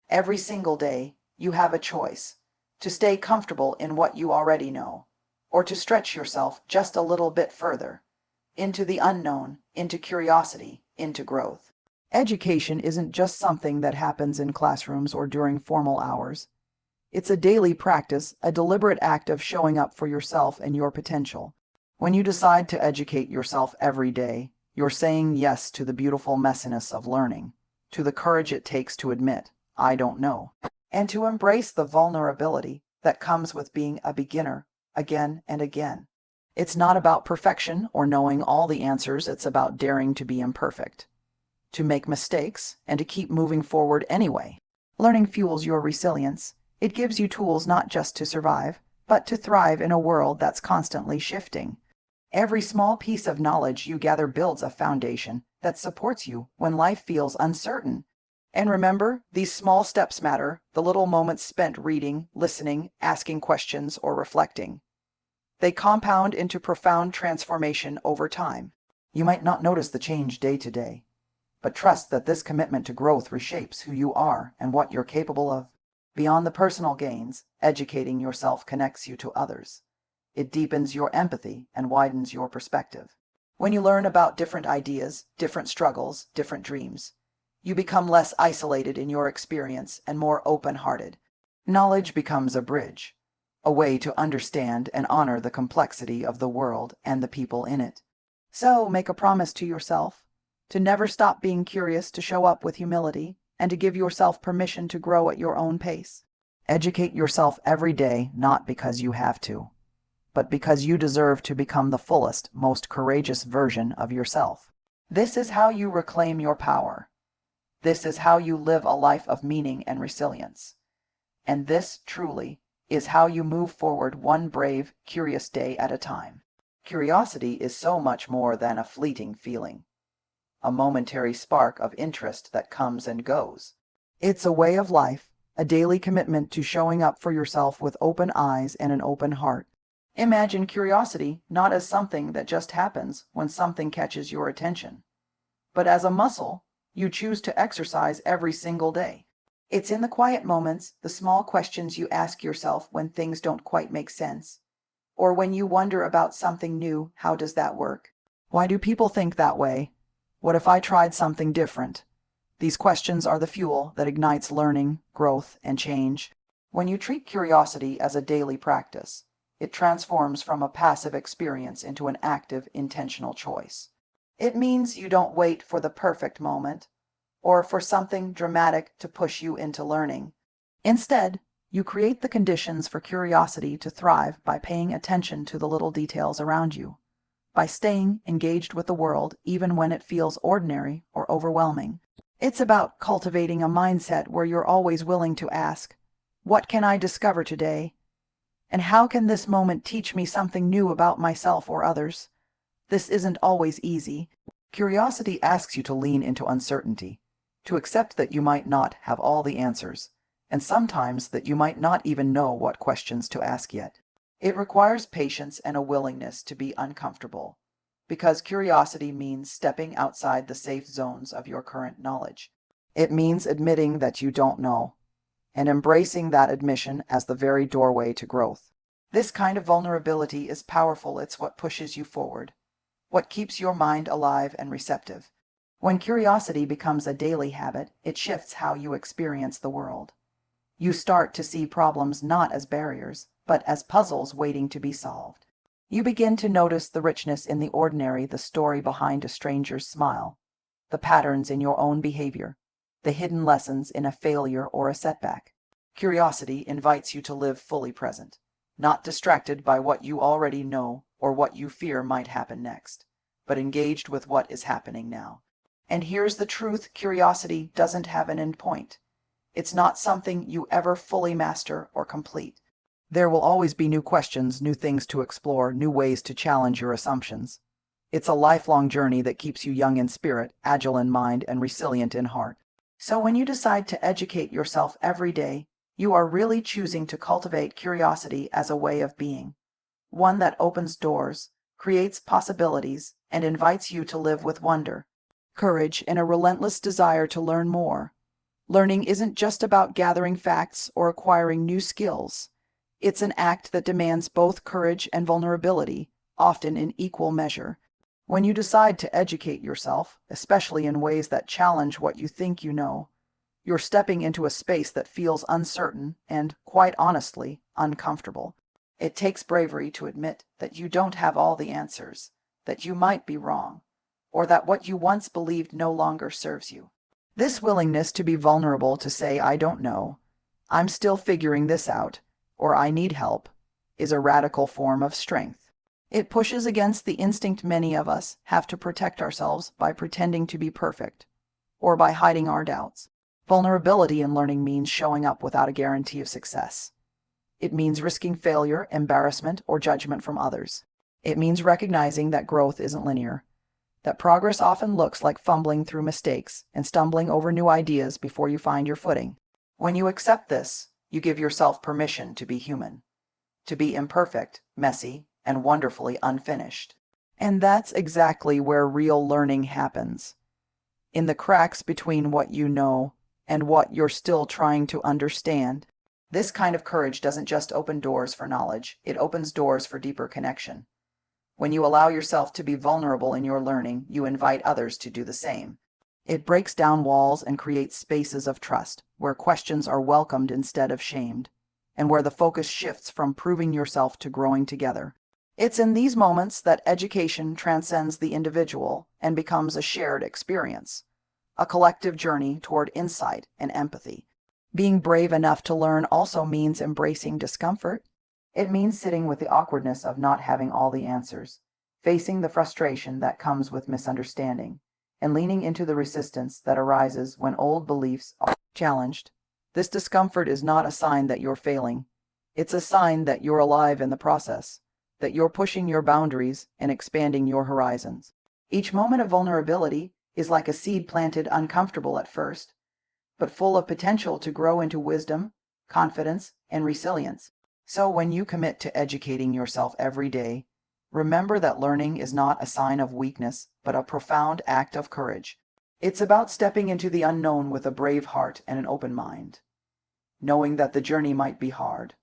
Every single day, you have a choice to stay comfortable in what you already know, or to stretch yourself just a little bit further into the unknown, into curiosity, into growth. Education isn't just something that happens in classrooms or during formal hours. It's a daily practice, a deliberate act of showing up for yourself and your potential. When you decide to educate yourself every day, you're saying yes to the beautiful messiness of learning, to the courage it takes to admit, I don't know, and to embrace the vulnerability that comes with being a beginner again and again. It's not about perfection or knowing all the answers, it's about daring to be imperfect, to make mistakes, and to keep moving forward anyway. Learning fuels your resilience. It gives you tools not just to survive, but to thrive in a world that's constantly shifting. Every small piece of knowledge you gather builds a foundation that supports you when life feels uncertain. And remember, these small steps matter, the little moments spent reading, listening, asking questions, or reflecting. They compound into profound transformation over time. You might not notice the change day to day, but trust that this commitment to growth reshapes who you are and what you're capable of. Beyond the personal gains, educating yourself connects you to others. It deepens your empathy and widens your perspective. When you learn about different ideas, different struggles, different dreams, you become less isolated in your experience and more open-hearted. Knowledge becomes a bridge, a way to understand and honor the complexity of the world and the people in it. So make a promise to yourself to never stop being curious, to show up with humility, and to give yourself permission to grow at your own pace. Educate yourself every day, not because you have to, but because you deserve to become the fullest, most courageous version of yourself. This is how you reclaim your power. This is how you live a life of meaning and resilience. And this, truly, is how you move forward one brave, curious day at a time. Curiosity is so much more than a fleeting feeling, a momentary spark of interest that comes and goes. It's a way of life, a daily commitment to showing up for yourself with open eyes and an open heart. Imagine curiosity not as something that just happens when something catches your attention, but as a muscle you choose to exercise every single day. It's in the quiet moments, the small questions you ask yourself when things don't quite make sense, or when you wonder about something new. How does that work? Why do people think that way? What if I tried something different? These questions are the fuel that ignites learning, growth, and change. When you treat curiosity as a daily practice, it transforms from a passive experience into an active, intentional choice. It means you don't wait for the perfect moment or for something dramatic to push you into learning. Instead, you create the conditions for curiosity to thrive by paying attention to the little details around you, by staying engaged with the world even when it feels ordinary or overwhelming. It's about cultivating a mindset where you're always willing to ask, what can I discover today? And how can this moment teach me something new about myself or others? This isn't always easy. Curiosity asks you to lean into uncertainty, to accept that you might not have all the answers, and sometimes that you might not even know what questions to ask yet. It requires patience and a willingness to be uncomfortable, because curiosity means stepping outside the safe zones of your current knowledge. It means admitting that you don't know, and embracing that admission as the very doorway to growth. This kind of vulnerability is powerful. It's what pushes you forward, what keeps your mind alive and receptive. When curiosity becomes a daily habit, it shifts how you experience the world. You start to see problems not as barriers, but as puzzles waiting to be solved. You begin to notice the richness in the ordinary, the story behind a stranger's smile, the patterns in your own behavior, the hidden lessons in a failure or a setback. Curiosity invites you to live fully present, not distracted by what you already know or what you fear might happen next, but engaged with what is happening now. And here's the truth: curiosity doesn't have an endpoint. It's not something you ever fully master or complete. There will always be new questions, new things to explore, new ways to challenge your assumptions. It's a lifelong journey that keeps you young in spirit, agile in mind, and resilient in heart. So when you decide to educate yourself every day, you are really choosing to cultivate curiosity as a way of being, one that opens doors, creates possibilities, and invites you to live with wonder, courage, and a relentless desire to learn more. Learning isn't just about gathering facts or acquiring new skills. It's an act that demands both courage and vulnerability, often in equal measure. When you decide to educate yourself, especially in ways that challenge what you think you know, you're stepping into a space that feels uncertain and, quite honestly, uncomfortable. It takes bravery to admit that you don't have all the answers, that you might be wrong, or that what you once believed no longer serves you. This willingness to be vulnerable, to say, "I don't know, I'm still figuring this out," or "I need help," is a radical form of strength. It pushes against the instinct many of us have to protect ourselves by pretending to be perfect, or by hiding our doubts. Vulnerability in learning means showing up without a guarantee of success. It means risking failure, embarrassment, or judgment from others. It means recognizing that growth isn't linear, that progress often looks like fumbling through mistakes and stumbling over new ideas before you find your footing. When you accept this, you give yourself permission to be human, to be imperfect, messy, and wonderfully unfinished. And that's exactly where real learning happens. In the cracks between what you know and what you're still trying to understand. This kind of courage doesn't just open doors for knowledge, it opens doors for deeper connection. When you allow yourself to be vulnerable in your learning, you invite others to do the same. It breaks down walls and creates spaces of trust, where questions are welcomed instead of shamed, and where the focus shifts from proving yourself to growing together. It's in these moments that education transcends the individual and becomes a shared experience, a collective journey toward insight and empathy. Being brave enough to learn also means embracing discomfort. It means sitting with the awkwardness of not having all the answers, facing the frustration that comes with misunderstanding, and leaning into the resistance that arises when old beliefs are challenged. This discomfort is not a sign that you're failing. It's a sign that you're alive in the process, that you're pushing your boundaries and expanding your horizons. Each moment of vulnerability is like a seed planted uncomfortable at first, but full of potential to grow into wisdom, confidence, and resilience. So when you commit to educating yourself every day, remember that learning is not a sign of weakness, but a profound act of courage. It's about stepping into the unknown with a brave heart and an open mind, knowing that the journey might be hard,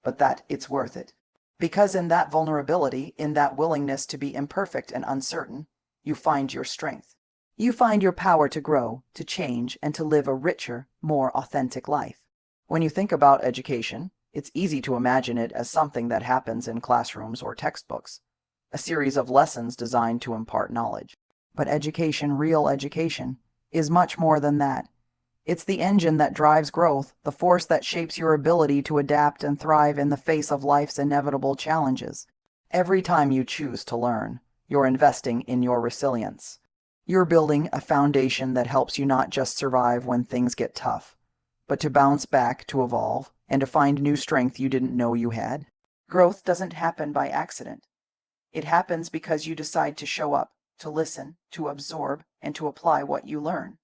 but that it's worth it. Because in that vulnerability, in that willingness to be imperfect and uncertain, you find your strength. You find your power to grow, to change, and to live a richer, more authentic life. When you think about education, it's easy to imagine it as something that happens in classrooms or textbooks, a series of lessons designed to impart knowledge. But education, real education, is much more than that. It's the engine that drives growth, the force that shapes your ability to adapt and thrive in the face of life's inevitable challenges. Every time you choose to learn, you're investing in your resilience. You're building a foundation that helps you not just survive when things get tough, but to bounce back, to evolve, and to find new strength you didn't know you had. Growth doesn't happen by accident. It happens because you decide to show up, to listen, to absorb, and to apply what you learn.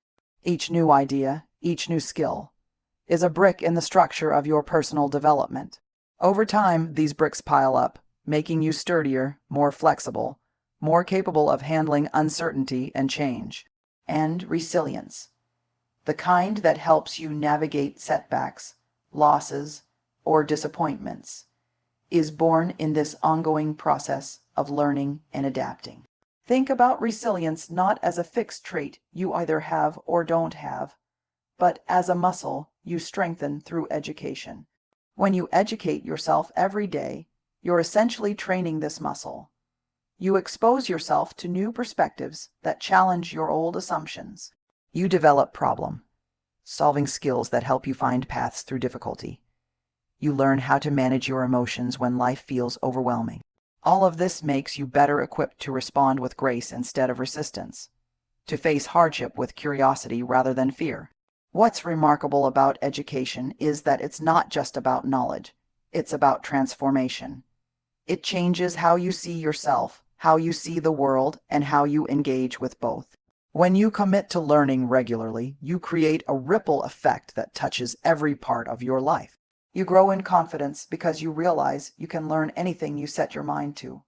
Each new idea, each new skill, is a brick in the structure of your personal development. Over time, these bricks pile up, making you sturdier, more flexible, more capable of handling uncertainty and change. And resilience, the kind that helps you navigate setbacks, losses, or disappointments, is born in this ongoing process of learning and adapting. Think about resilience not as a fixed trait you either have or don't have, but as a muscle you strengthen through education. When you educate yourself every day, you're essentially training this muscle. You expose yourself to new perspectives that challenge your old assumptions. You develop problem-solving skills that help you find paths through difficulty. You learn how to manage your emotions when life feels overwhelming. All of this makes you better equipped to respond with grace instead of resistance, to face hardship with curiosity rather than fear. What's remarkable about education is that it's not just about knowledge, it's about transformation. It changes how you see yourself, how you see the world, and how you engage with both. When you commit to learning regularly, you create a ripple effect that touches every part of your life. You grow in confidence because you realize you can learn anything you set your mind to.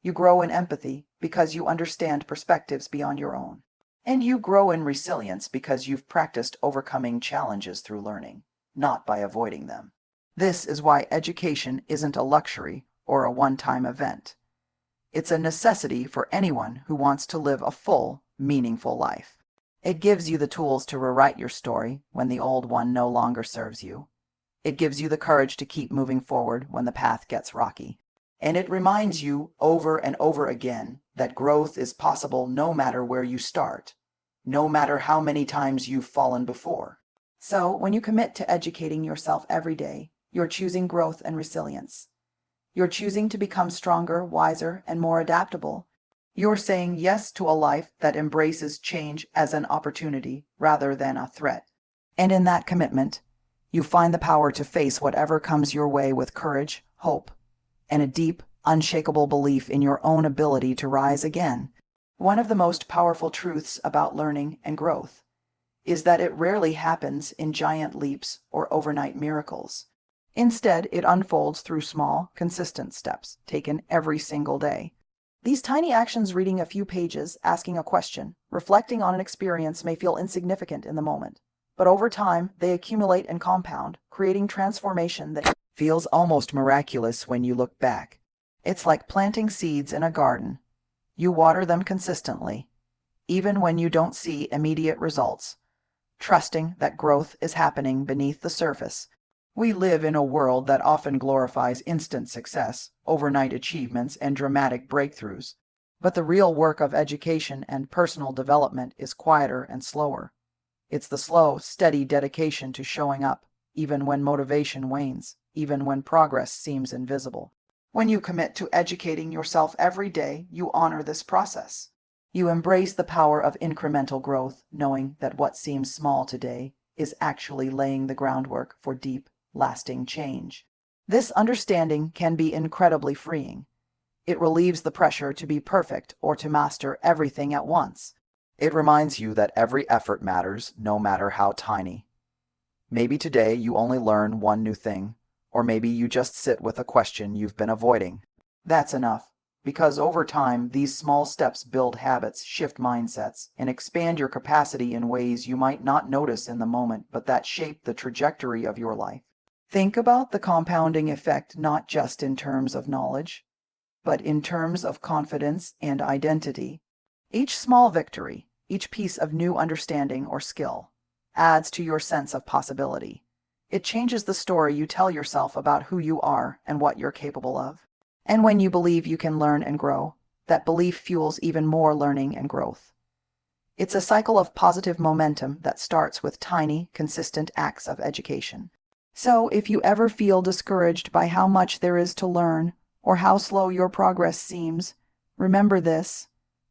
You grow in empathy because you understand perspectives beyond your own. And you grow in resilience because you've practiced overcoming challenges through learning, not by avoiding them. This is why education isn't a luxury or a one-time event. It's a necessity for anyone who wants to live a full, meaningful life. It gives you the tools to rewrite your story when the old one no longer serves you. It gives you the courage to keep moving forward when the path gets rocky. And it reminds you over and over again that growth is possible no matter where you start, no matter how many times you've fallen before. So, when you commit to educating yourself every day, you're choosing growth and resilience. You're choosing to become stronger, wiser, and more adaptable. You're saying yes to a life that embraces change as an opportunity rather than a threat. And in that commitment, you find the power to face whatever comes your way with courage, hope, and a deep, unshakable belief in your own ability to rise again. One of the most powerful truths about learning and growth is that it rarely happens in giant leaps or overnight miracles. Instead, it unfolds through small, consistent steps taken every single day. These tiny actions, reading a few pages, asking a question, reflecting on an experience, may feel insignificant in the moment. But over time, they accumulate and compound, creating transformation that feels almost miraculous when you look back. It's like planting seeds in a garden. You water them consistently, even when you don't see immediate results, trusting that growth is happening beneath the surface. We live in a world that often glorifies instant success, overnight achievements, and dramatic breakthroughs. But the real work of education and personal development is quieter and slower. It's the slow, steady dedication to showing up, even when motivation wanes, even when progress seems invisible. When you commit to educating yourself every day, you honor this process. You embrace the power of incremental growth, knowing that what seems small today is actually laying the groundwork for deep, lasting change. This understanding can be incredibly freeing. It relieves the pressure to be perfect or to master everything at once. It reminds you that every effort matters, no matter how tiny. Maybe today you only learn one new thing, or maybe you just sit with a question you've been avoiding. That's enough, because over time, these small steps build habits, shift mindsets, and expand your capacity in ways you might not notice in the moment, but that shape the trajectory of your life. Think about the compounding effect not just in terms of knowledge, but in terms of confidence and identity. Each small victory, each piece of new understanding or skill, adds to your sense of possibility. It changes the story you tell yourself about who you are and what you're capable of. And when you believe you can learn and grow, that belief fuels even more learning and growth. It's a cycle of positive momentum that starts with tiny, consistent acts of education. So, if you ever feel discouraged by how much there is to learn or how slow your progress seems, remember this: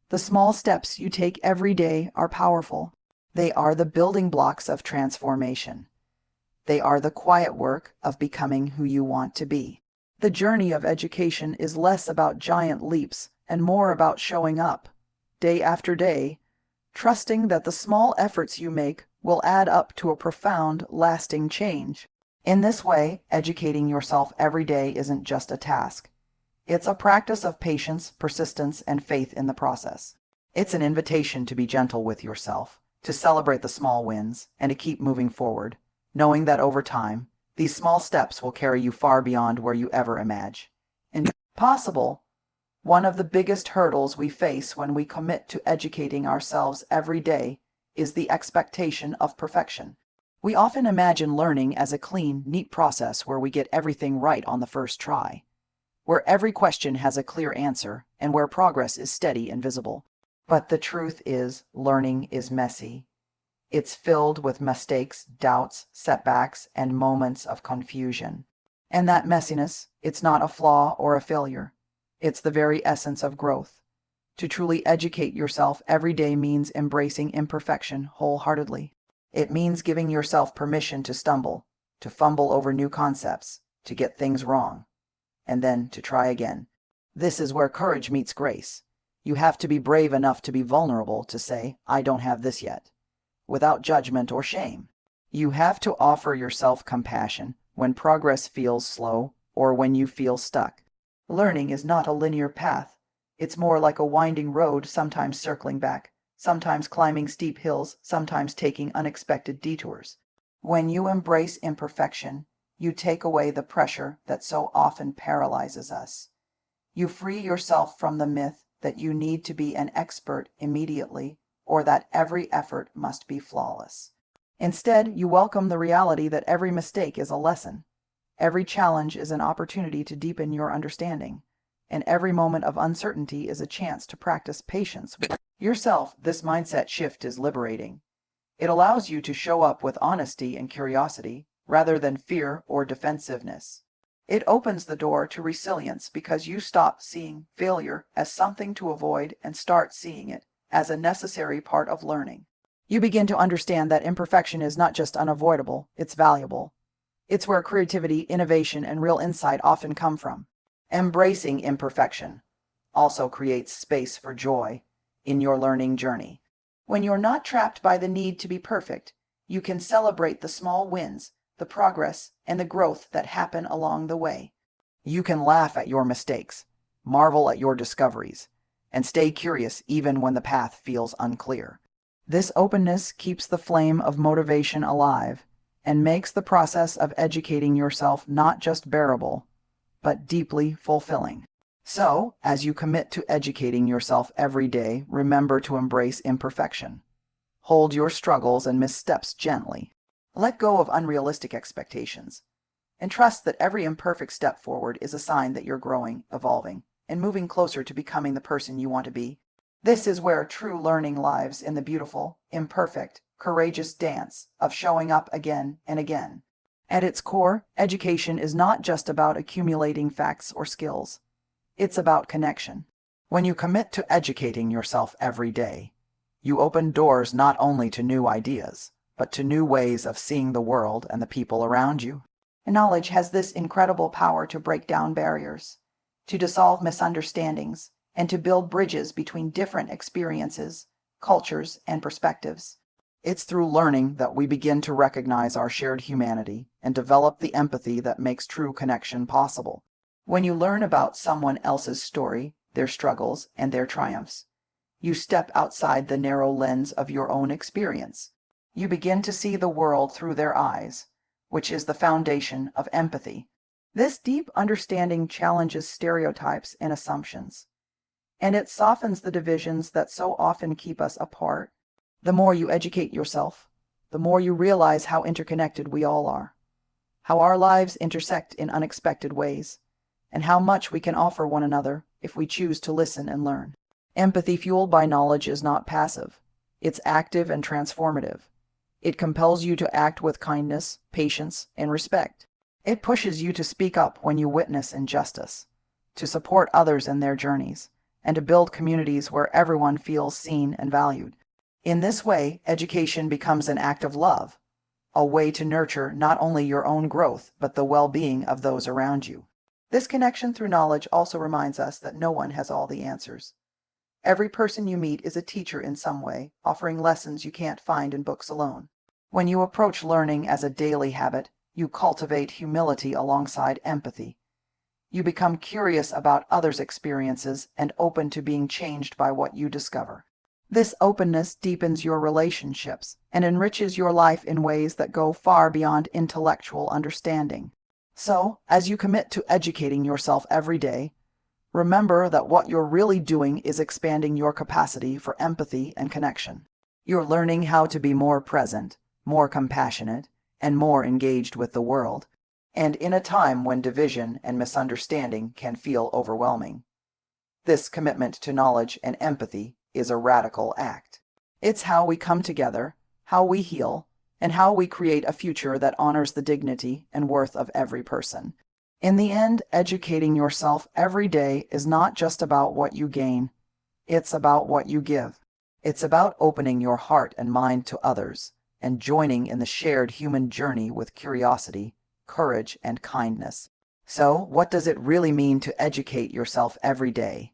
the small steps you take every day are powerful. They are the building blocks of transformation. They are the quiet work of becoming who you want to be. The journey of education is less about giant leaps and more about showing up, day after day, trusting that the small efforts you make will add up to a profound, lasting change. In this way, educating yourself every day isn't just a task. It's a practice of patience, persistence, and faith in the process. It's an invitation to be gentle with yourself, to celebrate the small wins, and to keep moving forward, knowing that over time, these small steps will carry you far beyond where you ever imagined possible. One of the biggest hurdles we face when we commit to educating ourselves every day is the expectation of perfection. We often imagine learning as a clean, neat process where we get everything right on the first try, where every question has a clear answer, and where progress is steady and visible. But the truth is, learning is messy. It's filled with mistakes, doubts, setbacks, and moments of confusion. And that messiness, it's not a flaw or a failure. It's the very essence of growth. To truly educate yourself every day means embracing imperfection wholeheartedly. It means giving yourself permission to stumble, to fumble over new concepts, to get things wrong, and then to try again. This is where courage meets grace. You have to be brave enough to be vulnerable, to say, "I don't have this yet," without judgment or shame. You have to offer yourself compassion when progress feels slow or when you feel stuck. Learning is not a linear path. It's more like a winding road, sometimes circling back, sometimes climbing steep hills, sometimes taking unexpected detours. When you embrace imperfection, you take away the pressure that so often paralyzes us. You free yourself from the myth that you need to be an expert immediately or that every effort must be flawless. Instead, you welcome the reality that every mistake is a lesson. Every challenge is an opportunity to deepen your understanding, and every moment of uncertainty is a chance to practice patience with yourself. This mindset shift is liberating. It allows you to show up with honesty and curiosity rather than fear or defensiveness. It opens the door to resilience because you stop seeing failure as something to avoid and start seeing it as a necessary part of learning. You begin to understand that imperfection is not just unavoidable, it's valuable. It's where creativity, innovation, and real insight often come from. Embracing imperfection also creates space for joy in your learning journey. When you're not trapped by the need to be perfect, you can celebrate the small wins, the progress, and the growth that happen along the way. You can laugh at your mistakes, marvel at your discoveries, and stay curious even when the path feels unclear. This openness keeps the flame of motivation alive and makes the process of educating yourself not just bearable, but deeply fulfilling. So, as you commit to educating yourself every day, remember to embrace imperfection. Hold your struggles and missteps gently. Let go of unrealistic expectations, and trust that every imperfect step forward is a sign that you're growing, evolving, and moving closer to becoming the person you want to be. This is where true learning lives, in the beautiful, imperfect, courageous dance of showing up again and again. At its core, education is not just about accumulating facts or skills. It's about connection. When you commit to educating yourself every day, you open doors not only to new ideas, but to new ways of seeing the world and the people around you. Knowledge has this incredible power to break down barriers, to dissolve misunderstandings, and to build bridges between different experiences, cultures, and perspectives. It's through learning that we begin to recognize our shared humanity and develop the empathy that makes true connection possible. When you learn about someone else's story, their struggles, and their triumphs, you step outside the narrow lens of your own experience. You begin to see the world through their eyes, which is the foundation of empathy. This deep understanding challenges stereotypes and assumptions, and it softens the divisions that so often keep us apart. The more you educate yourself, the more you realize how interconnected we all are, how our lives intersect in unexpected ways, and how much we can offer one another if we choose to listen and learn. Empathy fueled by knowledge is not passive. It's active and transformative. It compels you to act with kindness, patience, and respect. It pushes you to speak up when you witness injustice, to support others in their journeys, and to build communities where everyone feels seen and valued. In this way, education becomes an act of love, a way to nurture not only your own growth, but the well-being of those around you. This connection through knowledge also reminds us that no one has all the answers. Every person you meet is a teacher in some way, offering lessons you can't find in books alone. When you approach learning as a daily habit, you cultivate humility alongside empathy. You become curious about others' experiences and open to being changed by what you discover. This openness deepens your relationships and enriches your life in ways that go far beyond intellectual understanding. So, as you commit to educating yourself every day, remember that what you're really doing is expanding your capacity for empathy and connection. You're learning how to be more present, more compassionate, and more engaged with the world, and in a time when division and misunderstanding can feel overwhelming. This commitment to knowledge and empathy is a radical act. It's how we come together, how we heal, and how we create a future that honors the dignity and worth of every person. In the end, educating yourself every day is not just about what you gain. It's about what you give. It's about opening your heart and mind to others and joining in the shared human journey with curiosity, courage, and kindness. So, what does it really mean to educate yourself every day?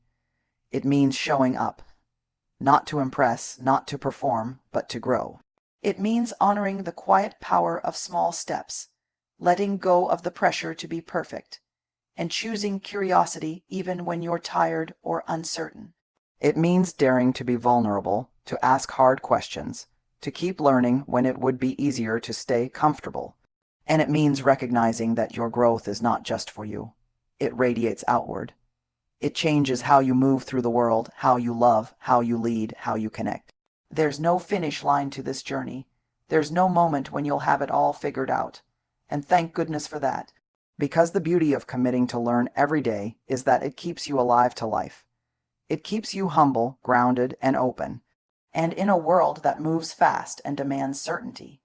It means showing up. Not to impress, not to perform, but to grow. It means honoring the quiet power of small steps, letting go of the pressure to be perfect, and choosing curiosity even when you're tired or uncertain. It means daring to be vulnerable, to ask hard questions, to keep learning when it would be easier to stay comfortable. And it means recognizing that your growth is not just for you. It radiates outward. It changes how you move through the world, how you love, how you lead, how you connect. There's no finish line to this journey. There's no moment when you'll have it all figured out. And thank goodness for that. Because the beauty of committing to learn every day is that it keeps you alive to life. It keeps you humble, grounded, and open. And in a world that moves fast and demands certainty,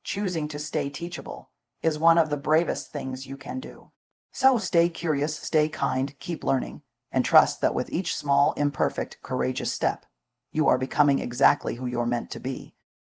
choosing to stay teachable is one of the bravest things you can do. So stay curious, stay kind, keep learning, and trust that with each small, imperfect, courageous step, you are becoming exactly who you're meant to be.